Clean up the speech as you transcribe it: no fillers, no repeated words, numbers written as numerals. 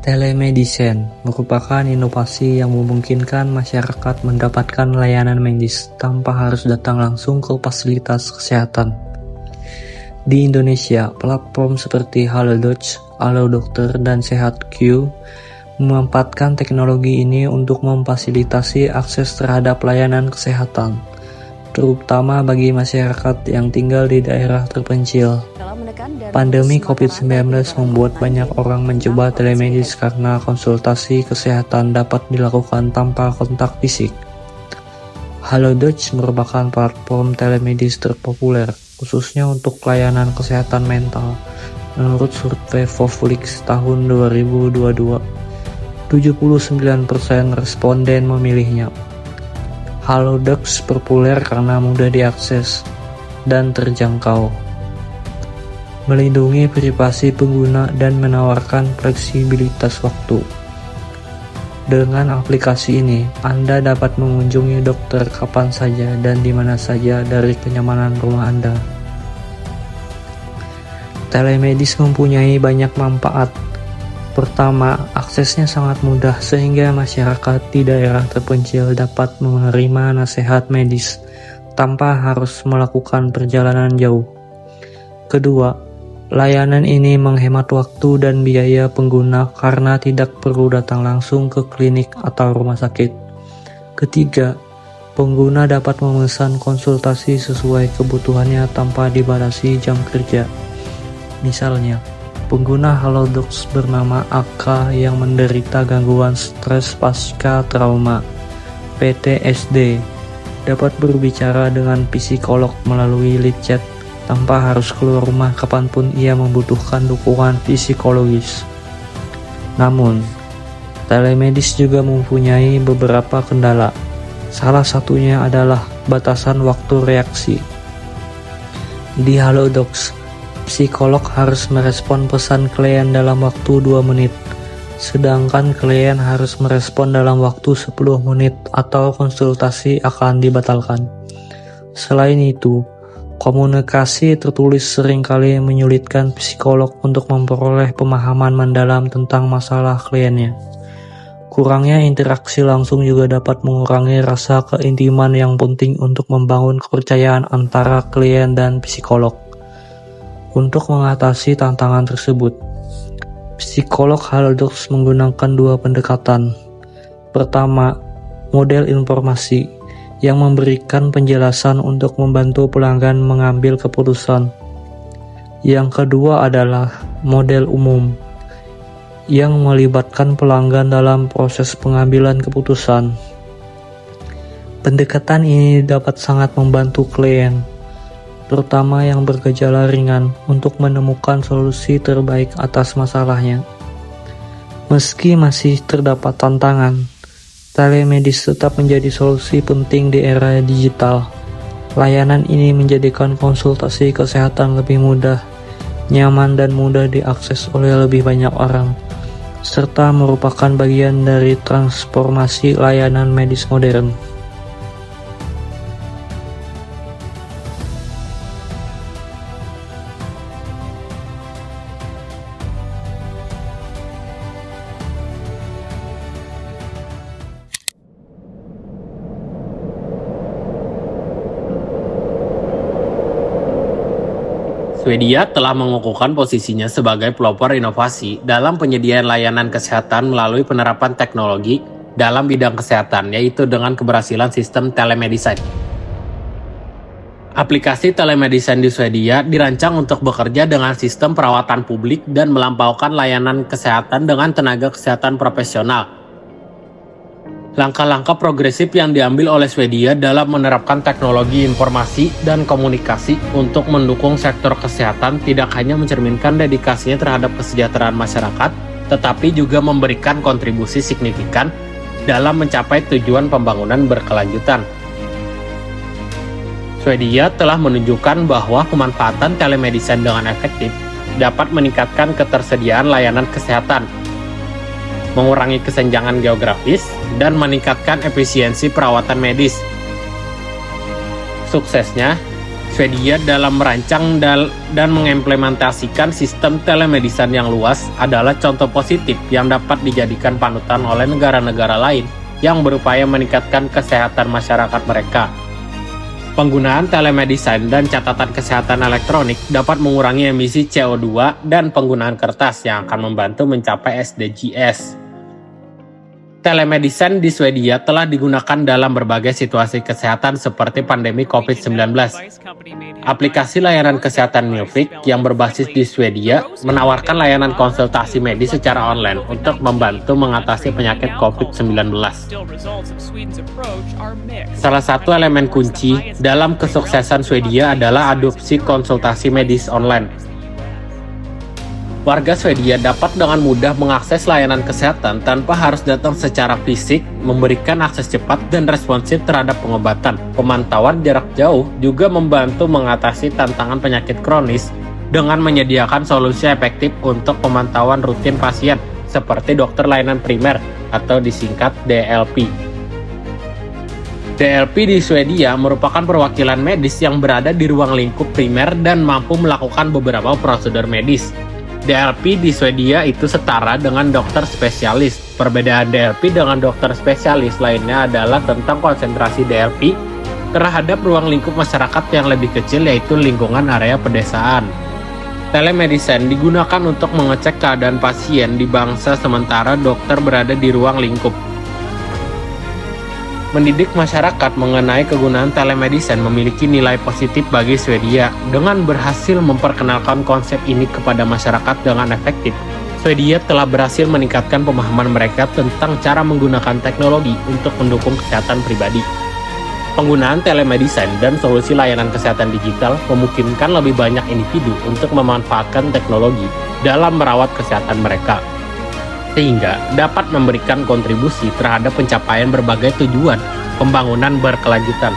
Telemedicine merupakan inovasi yang memungkinkan masyarakat mendapatkan layanan medis tanpa harus datang langsung ke fasilitas kesehatan. Di Indonesia, platform seperti Halodoc, Alodokter, dan SehatQ memanfaatkan teknologi ini untuk memfasilitasi akses terhadap layanan kesehatan, terutama bagi masyarakat yang tinggal di daerah terpencil. Pandemi COVID-19 membuat banyak orang mencoba telemedis karena konsultasi kesehatan dapat dilakukan tanpa kontak fisik. Halodoc merupakan platform telemedis terpopuler, khususnya untuk layanan kesehatan mental. Menurut survei Voflix tahun 2022, 79% responden memilihnya. Halodoc populer karena mudah diakses dan terjangkau, melindungi privasi pengguna dan menawarkan fleksibilitas waktu. Dengan aplikasi ini, Anda dapat mengunjungi dokter kapan saja dan di mana saja dari kenyamanan rumah Anda. Telemedis mempunyai banyak manfaat. Pertama, aksesnya sangat mudah sehingga masyarakat di daerah terpencil dapat menerima nasihat medis tanpa harus melakukan perjalanan jauh. Kedua, layanan ini menghemat waktu dan biaya pengguna karena tidak perlu datang langsung ke klinik atau rumah sakit. Ketiga, pengguna dapat memesan konsultasi sesuai kebutuhannya tanpa dibatasi jam kerja. Misalnya, pengguna Halodoc bernama AK yang menderita gangguan stres pasca trauma (PTSD) dapat berbicara dengan psikolog melalui live chat tanpa harus keluar rumah kapanpun ia membutuhkan dukungan psikologis. Namun, telemedis juga mempunyai beberapa kendala. Salah satunya adalah batasan waktu reaksi. Di Halodoc, psikolog harus merespon pesan klien dalam waktu 2 menit, sedangkan klien harus merespon dalam waktu 10 menit atau konsultasi akan dibatalkan. Selain itu, komunikasi tertulis seringkali menyulitkan psikolog untuk memperoleh pemahaman mendalam tentang masalah kliennya. Kurangnya interaksi langsung juga dapat mengurangi rasa keintiman yang penting untuk membangun kepercayaan antara klien dan psikolog. Untuk mengatasi tantangan tersebut, psikolog Halodoc menggunakan 2 pendekatan. Pertama, model informasi yang memberikan penjelasan untuk membantu pelanggan mengambil keputusan. Yang kedua adalah model umum, yang melibatkan pelanggan dalam proses pengambilan keputusan. Pendekatan ini dapat sangat membantu klien, terutama yang bergejala ringan, untuk menemukan solusi terbaik atas masalahnya. Meski masih terdapat tantangan, telemedis tetap menjadi solusi penting di era digital. Layanan ini menjadikan konsultasi kesehatan lebih mudah, nyaman dan mudah diakses oleh lebih banyak orang, serta merupakan bagian dari transformasi layanan medis modern. Swedia telah mengukuhkan posisinya sebagai pelopor inovasi dalam penyediaan layanan kesehatan melalui penerapan teknologi dalam bidang kesehatan, yaitu dengan keberhasilan sistem telemedicine. Aplikasi telemedicine di Swedia dirancang untuk bekerja dengan sistem perawatan publik dan melampaukan layanan kesehatan dengan tenaga kesehatan profesional. Langkah-langkah progresif yang diambil oleh Swedia dalam menerapkan teknologi informasi dan komunikasi untuk mendukung sektor kesehatan tidak hanya mencerminkan dedikasinya terhadap kesejahteraan masyarakat, tetapi juga memberikan kontribusi signifikan dalam mencapai tujuan pembangunan berkelanjutan. Swedia telah menunjukkan bahwa pemanfaatan telemedicine dengan efektif dapat meningkatkan ketersediaan layanan kesehatan, mengurangi kesenjangan geografis, dan meningkatkan efisiensi perawatan medis. Suksesnya, Swedia dalam merancang dan mengimplementasikan sistem telemedicine yang luas adalah contoh positif yang dapat dijadikan panutan oleh negara-negara lain yang berupaya meningkatkan kesehatan masyarakat mereka. Penggunaan telemedicine dan catatan kesehatan elektronik dapat mengurangi emisi CO2 dan penggunaan kertas yang akan membantu mencapai SDGs. Telemedicine di Swedia telah digunakan dalam berbagai situasi kesehatan seperti pandemi COVID-19. Aplikasi layanan kesehatan Milvik yang berbasis di Swedia menawarkan layanan konsultasi medis secara online untuk membantu mengatasi penyakit COVID-19. Salah satu elemen kunci dalam kesuksesan Swedia adalah adopsi konsultasi medis online. Warga Swedia dapat dengan mudah mengakses layanan kesehatan tanpa harus datang secara fisik, memberikan akses cepat dan responsif terhadap pengobatan. Pemantauan jarak jauh juga membantu mengatasi tantangan penyakit kronis dengan menyediakan solusi efektif untuk pemantauan rutin pasien, seperti dokter layanan primer atau disingkat DLP. DLP di Swedia merupakan perwakilan medis yang berada di ruang lingkup primer dan mampu melakukan beberapa prosedur medis. DLP di Swedia itu setara dengan dokter spesialis. Perbedaan DLP dengan dokter spesialis lainnya adalah tentang konsentrasi DLP terhadap ruang lingkup masyarakat yang lebih kecil, yaitu lingkungan area pedesaan. Telemedicine digunakan untuk mengecek keadaan pasien di bangsa sementara dokter berada di ruang lingkup. Mendidik masyarakat mengenai kegunaan telemedicine memiliki nilai positif bagi Swedia. Dengan berhasil memperkenalkan konsep ini kepada masyarakat dengan efektif, Swedia telah berhasil meningkatkan pemahaman mereka tentang cara menggunakan teknologi untuk mendukung kesehatan pribadi. Penggunaan telemedicine dan solusi layanan kesehatan digital memungkinkan lebih banyak individu untuk memanfaatkan teknologi dalam merawat kesehatan mereka, sehingga dapat memberikan kontribusi terhadap pencapaian berbagai tujuan pembangunan berkelanjutan.